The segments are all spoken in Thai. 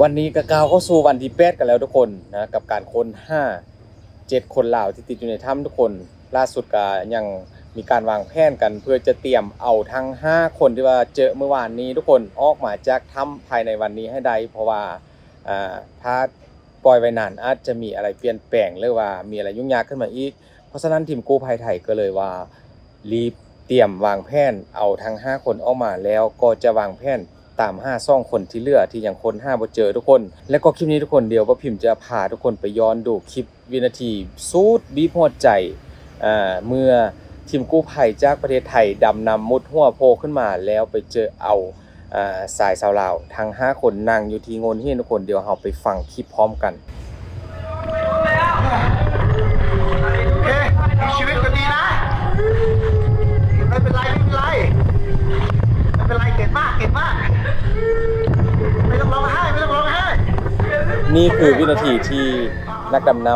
วันนี้ก็ก้าวเข้าสู่วันที่8กันแล้วทุกคนนะกับการค้น7คนลาวที่ติดอยู่ในถ้ำทุกคนล่าสุดก็ยังมีการวางแผนกันเพื่อจะเตรียมเอาทั้ง5คนที่ว่าเจอเมื่อวานนี้ทุกคนออกมาจากถ้ำภายในวันนี้ให้ได้เพราะว่าถ้าปล่อยไว้นานอาจจะมีอะไรเปลี่ยนแปลงหรือว่ามีอะไรยุ่งยากขึ้นมาอีกเพราะฉะนั้นทีมกู้ภัยไทยก็เลยว่ารีบเตรียมวางแผนเอาทั้ง5คนออกมาแล้วก็จะวางแผนตาม5คนที่เหลือที่ยังค้นบ่เจอทุกคนและก็คลิปนี้ทุกคนเดียวว่าพิมพ์จะพาทุกคนไปย้อนดูคลิปวินาทีสุดบีบหัวใจเมื่อทีมกู้ภัยจากประเทศไทยดำนำมุดหัวโผล่ขึ้นมาแล้วไปเจอเอาสายชาวลาวทั้ง5คนนั่งอยู่ที่โงนเฮียนทุกคนเดี๋ยวเราไปฟังคลิปพร้อมกันโอเคมีชีวิตก็ดีนะไม่เป็นไรเก่งมากไม่ต้องร้องไห้นี่คือวินาทีที่นักดำน้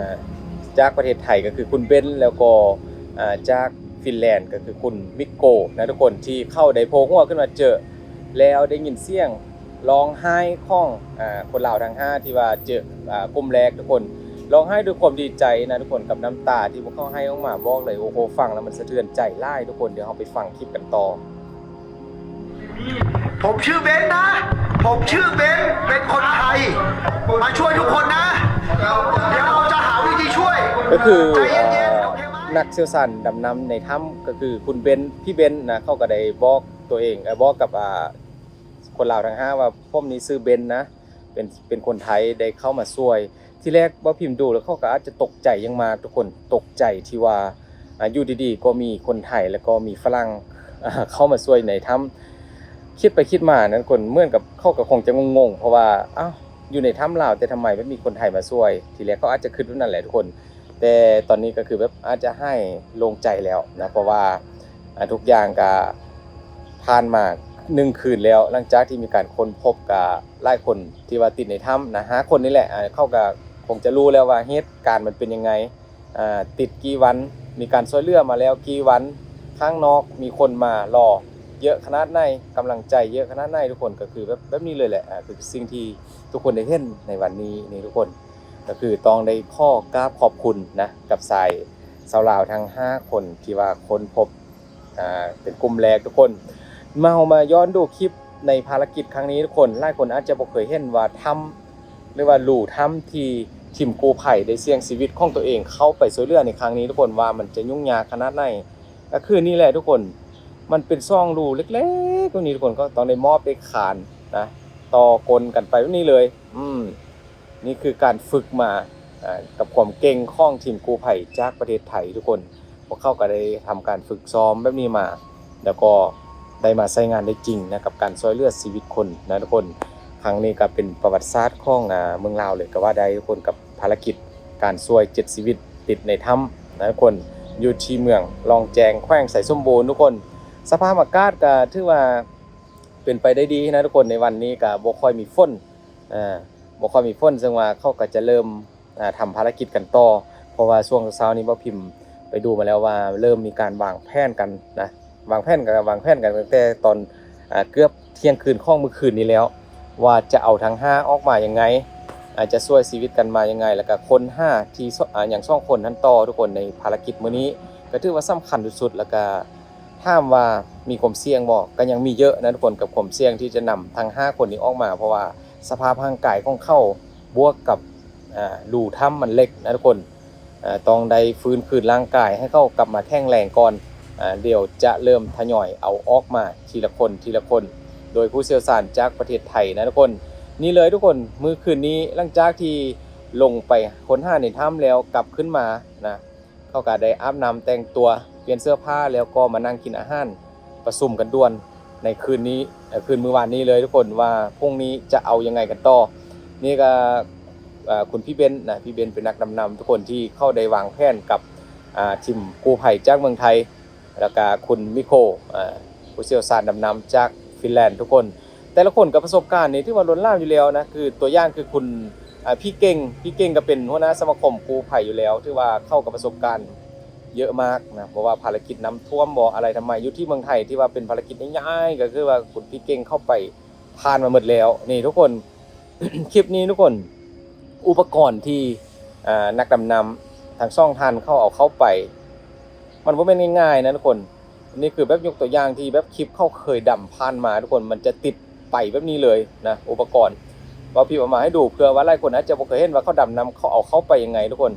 ำจากประเทศไทยก็คือคุณเบนแล้วก็จากฟินแลนด์ก็คือคุณมิโกนะทุกคนที่เข้าได้โผล่หัวขึ้นมาเจอแล้วได้ยินเสียงร้องไห้ของคนลาวทั้ง5ที่ว่าเจอกลุ่มแรกทุกคนร้องไห้ด้วยความดีใจนะทุกคนกับน้ำตาที่พวกเขาให้ออกมาบอกเลยโอ้โหฟังแล้วมันสะเทือนใจหลายทุกคนเดี๋ยวเราไปฟังคลิปกันต่อผมชื่อเบนนะเป็นคนไทยมาช่วยทุกคนนะเดี๋ยวเราจะหาวิธีช่วยก็คือ ใจเย็นๆนักเชี่ยวชาญดำน้ำในถ้ำก็คือคุณเบนพี่เบนนะเขาก็ได้บอกตัวเองบอกกับคนลาวทั้ง5ว่าผมนี้ซื้อเบนนะเป็นคนไทยได้เข้ามาช่วยที่แรกว่าพิมพ์ดูแล้วเขาก็อาจจะตกใจยังมาทุกคนตกใจที่ว่าอยู่ดีๆก็มีคนไทยแล้วก็มีฝรั่งเข้ามาช่วยในถ้ำคิดไปคิดมานั้นคนเหมือนกับเขาก็คงจะงงๆเพราะว่าอ้าวอยู่ในถ้ำลาวแต่ทำไมไม่มีคนไทยมาช่วยทีแรกเขาอาจจะคิดว่านั่นแหละทุกคนแต่ตอนนี้ก็คือแบบอาจจะให้ลงใจแล้วนะเพราะว่าทุกอย่างก็ผ่านมา1คืนแล้วหลังจากที่มีการค้นพบกับหลายคนที่ว่าติดในถ้ำนะ5คนนี่แหละเขาก็คงจะรู้แล้วว่าเหตุการณ์มันเป็นยังไงติดกี่วันมีการช่วยเหลือมาแล้วกี่วันข้างนอกมีคนมารอเยอะขนาดไหนกำลังใจเยอะขนาดไหนทุกคนก็คือแบบนี้เลยแหละคือสิ่งที่ทุกคนได้เห็นในวันนี้นี่ทุกคนก็คือต้องได้ข้อกราบขอบคุณนะกับสายชาวลาวทั้ง5คนที่ว่าค้นพบเป็นกลุ่มแรกทุกคนมาย้อนดูคลิปในภารกิจครั้งนี้ทุกคนหลายคนอาจจะบ่เคยเห็นว่าถ้ำหรือว่าหลู่ถ้ำที่ทีมกู้ภัยได้เสี่ยงชีวิตของตัวเองเข้าไปช่วยเหลือในครั้งนี้ทุกคนว่ามันจะยุ่งยากขนาดไหนก็คือนี่แหละทุกคนมันเป็นซ่องรูเล็กๆตรงนี้ทุกคนก็ต้องได้มอบได้ขานนะต่อกลกันไปแบบนี้เลยนี่คือการฝึกมากับความเก่งของทีมกู้ภัยจากประเทศไทยทุกคนพวกเขาก็ได้ทำการฝึกซ้อมแบบนี้มาแล้วก็ได้มาใช้งานได้จริงนะกับการช่วยเหลือชีวิตคนนะทุกคนครั้งนี้ก็เป็นประวัติศาสตร์ของเมืองลาวเลยก็ว่าได้ทุกคนกับภารกิจการช่วย7ชีวิตติดในถ้ำนะทุกคนอยู่ที่เมืองลองแจงแขวงไสสมบูรณ์ทุกคนสภาพอากาศก็ถือว่าเป็นไปได้ดีนะทุกคนในวันนี้ก็บ่ค่อยมีฝนบ่ค่อยมีฝนซึ่งว่าเขาก็จะเริ่มทำภารกิจกันต่อเพราะว่าช่วงเช้านี้บ่พิมพ์ไปดูมาแล้วว่าเริ่มมีการวางแผนกันนะวางแผนกันตั้งแต่ตอนเกือบเที่ยงคืนของเมื่อคืนนี้แล้วว่าจะเอาทั้ง5ออกมายังไงจะช่วยชีวิตกันมายังไงแล้วก็คน5ที่อย่าง2คนนั้นต่อทุกคนในภารกิจมื้อนี้ก็ถือว่าสำคัญสุดๆแล้วก็ถามว่ามีความเสี่ยงบ่ก็ยังมีเยอะนะทุกคนกับความเสี่ยงที่จะนำทั้ง5คนนี้ออกมาเพราะว่าสภาพร่างกายของเขาบวกกับรูถ้ำมันเล็กนะทุกคนต้องได้ฟื้นคืนร่างกายให้เขากลับมาแข็งแรงก่อนเดี๋ยวจะเริ่มทยอยเอาออกมาทีละคนโดยผู้เชี่ยวชาญจากประเทศไทยนะทุกคนนี่เลยทุกคนมื้อคืนนี้หลังจากที่ลงไปค้นหาในถ้ำแล้วกลับขึ้นมานะเขาก็ได้อาบน้ำแต่งตัวเปลี่ยนเสื้อผ้าแล้วก็มานั่งกินอาหารประชุมกันด่วนในคืนมื้อวานนี้เลยทุกคนว่าพรุ่งนี้จะเอายังไงกันต่อนี่ก็คุณพี่เบนนะพี่เบนเป็นนักดำน้ำทุกคนที่เข้าได้วางแผนกับทีมกู้ภัยจากเมืองไทยแล้วก็คุณมิโคผู้เชี่ยวชาญดำน้ำจากฟินแลนด์ทุกคนแต่ละคนกับประสบการณ์นี่ที่ว่าล้นหลามอยู่แล้วนะคือตัวอย่างคือคุณพี่เก่งก็เป็นหัวหน้าสมาคมกู้ภัยอยู่แล้วที่ว่าเข้ากับประสบการณ์เยอะมากนะเพราะว่าภารกิจน้ำท่วมบ่อะไรทำไมอยู่ที่เมืองไทยที่ว่าเป็นภารกิจง่ายๆก็คือว่าคุณพี่เก่งเข้าไปผ่านมาหมดแล้วนี่ทุกคน คลิปนี้ทุกคนอุปกรณ์ที่นักดำน้ำทางช่องทันเข้าเอาเข้าไปมันบ่แม่นง่ายๆนะทุกคนนี่คือแบบยกตัวอย่างที่แบบคลิปเข้าเคยดำผ่านมาทุกคนมันจะติดไปแบบนี้เลยนะอุปกรณ์ว่าพี่เอามาให้ดูเพื่อว่าหลายคนอาจจะบ่เคยเห็นว่าเขาดำน้ำเขาเอาเข้าไปยังไงทุกคน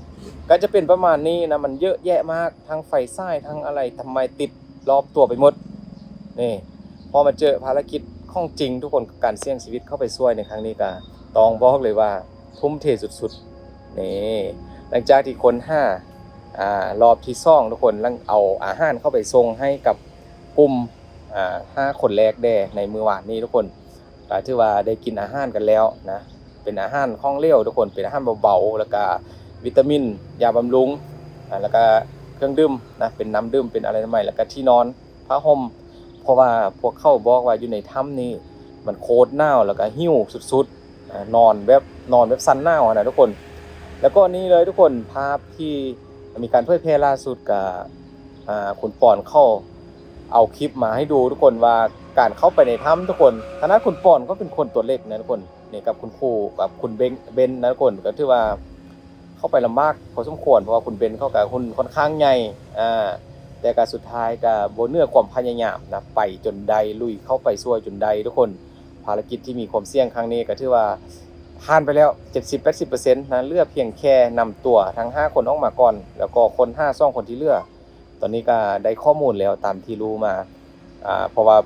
ก็จะเป็นประมาณนี้นะมันเยอะแยะมากทั้งไฟซ้ายทั้งอะไรทำไมติดรอบตัวไปหมดนี่พอมาเจอภารกิจของจริงทุกคนการเสี่ยงชีวิตเข้าไปช่วยในครั้งนี้ก็ต้องบอกเลยว่าทุ่มเทสุดๆนี่หลังจากที่คนรอบที่2ทุกคนลังเอาอาหารเข้าไปส่งให้กับกลุ่ม5คนแรกแด่ในมื้อวานนี้ทุกคนก็ถือว่าได้กินอาหารกันแล้วนะเป็นอาหารของเหลวทุกคนเป็นอาหารเบาๆแล้วก็วิตามินยาบำรุงแล้วก็เครื่องดื่มนะเป็นน้ำดื่มเป็นอะไรใหม่แล้วก็ที่นอนผ้าห่มเพราะว่าพวกเขาบอกว่าอยู่ในถ้ำนี้มันโคตรหนาวแล้วก็หิ้วสุดๆนอนแบบสั่นหนาวนะทุกคนแล้วก็นี่เลยทุกคนภาพที่มีการเผยแพร่ล่าสุดกับคุณปอนเข้าเอาคลิปมาให้ดูทุกคนว่าการเข้าไปในถ้ำทุกคนขณะคุณปอนก็เป็นคนตัวเล็กนะทุกคนนี่กับคุณครูกับคุณเบนนะทุกคนก็ถือว่าเข้าไปลำบากพอสมควรเพราะว่าคุณเบนเข้ากับคุณค่อนข้างใหญ่แต่การสุดท้ายก็บ่เหนือความพยายามนะไปจนใดลุยเข้าไปช่วยจนใดทุกคนภารกิจที่มีความเสี่ยงครั้งนี้ก็ถือว่าผ่านไปแล้ว 70-80% นะเหลือเพียงแค่นำตัวทั้ง5คนออกมาก่อนแล้วก็คน2คนที่เหลือตอนนี้ก็ได้ข้อมูลแล้วตามที่รู้มาเพราะว่า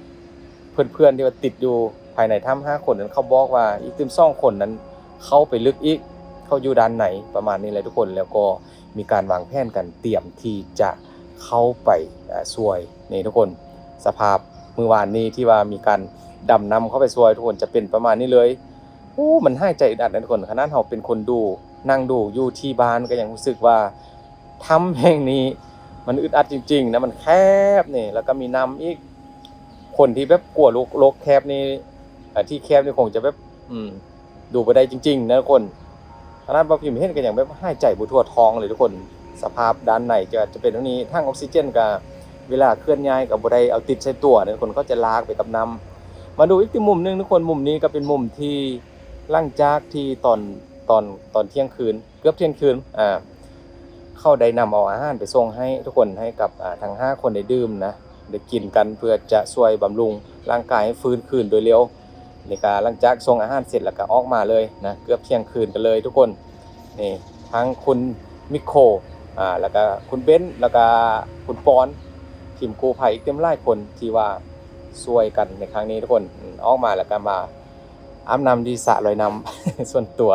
เพื่อนๆที่ว่าติดอยู่ภายในถ้ำ5คนนั้นเขาบอกว่าอีกถึง2คนนั้นเข้าไปลึกอีกเข้าอยู่ด้านไหนประมาณนี้เลยทุกคนแล้วก็มีการวางแผนกันเตรียมที่จะเข้าไปช่วยนี่ทุกคนสภาพมื้อวานนี้ที่ว่ามีการดำน้ำเข้าไปช่วยทุกคนจะเป็นประมาณนี้เลยมันหายใจอึดอัดนะทุกคนขนาดเราเป็นคนดูนั่งดูอยู่ที่บ้านก็ยังรู้สึกว่าถ้ำแห่งนี้มันอึดอัดจริงๆนะมันแคบนี่แล้วก็มีน้ำอีกคนที่แบบกลัวโลกแคบนี่ที่แคบนี่คงจะแบบดูบ่ได้จริงๆนะทุกคนขนาดบ่พิมพ์เห็นก็ยังแบบหายใจบ่ทั่วท้องเลยทุกคนสภาพด้านในจะเป็นตรงนี้ทั้งออกซิเจนกับเวลาเคลื่อนย้ายกับบ่ได้เอาติดใส่ตัวนะทุกคนก็จะลากไปกับน้ำมาดูอีกมุมนึงทุกคนมุมนี้ก็เป็นมุมที่หลังจากที่ตอนเที่ยงคืนเกือบเที่ยงคืนเข้าได้นำเอาอาหารไปส่งให้ทุกคนให้กับทั้ง5คนได้ดื่มนะได้กินกันเพื่อจะช่วยบำรุงร่างกายให้ฟื้นคืนโดยเร็วในการหลังจากส่งอาหารเสร็จแล้วก็ออกมาเลยนะเกือบเที่ยงคืนกันเลยทุกคนนี่ทั้งคุณมิโคแล้วก็คุณเบนแล้วก็คุณปอนทีมกู้ภัยอีกเต็มหลายคนที่ว่าช่วยกันในครั้งนี้ทุกคนออกมาแล้วก็มาอาบน้ำที่สระลอยน้ำ ส่วนตัว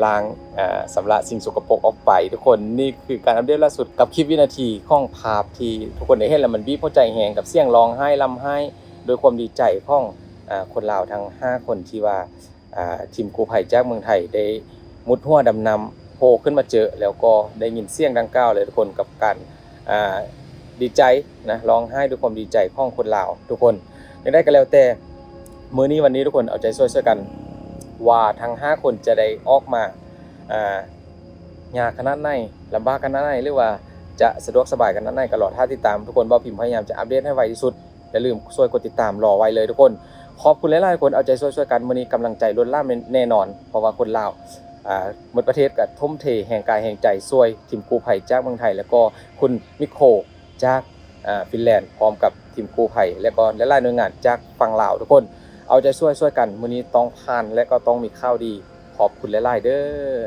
ล้างสำระสิ่งสกปรกออกไปทุกคนนี่คือการอัปเดตล่าสุดกับคลิปวินาทีของภาพที่ทุกคนได้เห็นแล้วมันบีบหัวใจแหงกับเสียงร้องไห้ลำไห้โดยความดีใจของคนลาวทั้ง5คนที่ว่าทีมกู้ภัยจากเมืองไทยได้มุดหัวดำน้ำโผล่ขึ้นมาเจอแล้วก็ได้ยินเสียงดังกล่าวเลยทุกคนกับการดีใจนะร้องไห้ด้วยความดีใจของคนลาวทุกคนยังได้กันแล้วแต่มื้อนี้วันนี้ทุกคนเอาใจช่วยกันว่าทั้ง5คนจะได้ออกมายากขนาดไหนลำบากขนาดไหนหรือว่าจะสะดวกสบายขนาดไหนก็รอท่าติดตามทุกคนบ่พิมพ์พยายามจะอัปเดตให้ไวที่สุดอย่าลืมช่วยกดติดตามรอไว้เลยทุกคนขอบคุณหลายๆคนเอาใจช่วยกันมื้อนี้กำลังใจล้นหลามแน่นอนเพราะว่าคนลาวหมดประเทศก็ทุ่มเทแห่งกายแห่งใจช่วยทีมกู้ภัยจากเมืองไทยแล้วก็คุณมิโคจากฟินแลนด์พร้อมกับทีมกู้ภัยและก็หลายๆหน่วยงานจากฝั่งลาวทุกคนเอาใจช่วยกันมื้อนี้ต้องผ่านและก็ต้องมีข่าวดีขอบคุณหลายๆเด้อ